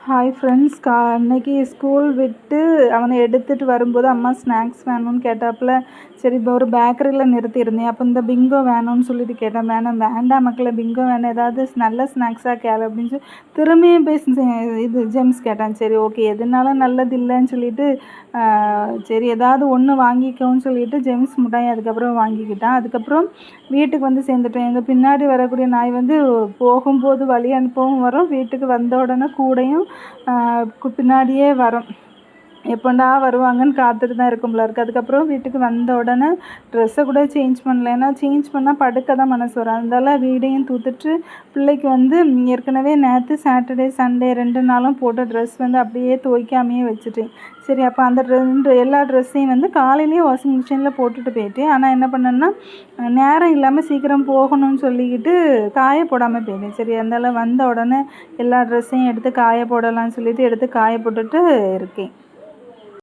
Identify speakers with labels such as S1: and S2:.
S1: Hi friends. அன்னைக்கு school விட்டு அவனை எடுத்துகிட்டு வரும்போது அம்மா ஸ்நாக்ஸ் வேணும்னு கேட்டாப்புல. சரி, இப்போ ஒரு பேக்கரியில் நிறுத்தியிருந்தேன். அப்போ இந்த பிங்கோ வேணும்னு சொல்லிட்டு கேட்டேன். வேண்டாம் மக்களை, பிங்கோ வேணும், ஏதாவது நல்ல ஸ்நாக்ஸாக கேளு அப்படின்னு சொல்லி திரும்பியும் போய் இது ஜெம்ஸ் கேட்டான். சரி ஓகே, எதுனாலும் நல்லது இல்லைன்னு சொல்லிட்டு சரி ஏதாவது ஒன்று வாங்கிக்கோன்னு சொல்லிட்டு ஜெம்ஸ் மிட்டாய் அதுக்கப்புறம் வாங்கிக்கிட்டான். அதுக்கப்புறம் வீட்டுக்கு வந்து சேர்ந்துட்டேன். எங்கள் பின்னாடி வரக்கூடிய நாய் வந்து போகும்போது வழி அனுப்பவும் வரும், வீட்டுக்கு வந்த உடனே கூடையும் பின்னாடியே வரும். எப்போண்டா வருவாங்கன்னு காத்துட்டு தான் இருக்கும் போல இருக்குது. அதுக்கப்புறம் வீட்டுக்கு வந்த உடனே ட்ரெஸ்ஸை கூட சேஞ்ச் பண்ணல. ஏன்னா சேஞ்ச் பண்ணால் படுக்க தான் மனசு வரும். அதனால வீடையும் தூத்துட்டு பிள்ளைக்கு வந்து ஏற்கனவே நேற்று சாட்டர்டே சண்டே 2 நாளும் போட்ட ட்ரெஸ் வந்து அப்படியே துவைக்காமையே வச்சுட்டேன். சரி, அப்போ அந்த எல்லா ட்ரெஸ்ஸையும் வந்து காலையிலேயே வாஷிங் மிஷினில் போட்டுட்டு போயிட்டேன். ஆனால் என்ன பண்ணேன்னா நேரம் இல்லாமல் சீக்கிரம் போகணும்னு சொல்லிக்கிட்டு காய போடாமல் போயிட்டேன். சரி, அதனால வந்த உடனே எல்லா ட்ரெஸ்ஸையும் எடுத்து காய போடலாம்னு சொல்லிட்டு எடுத்து காய போட்டுட்டு இருக்கேன்.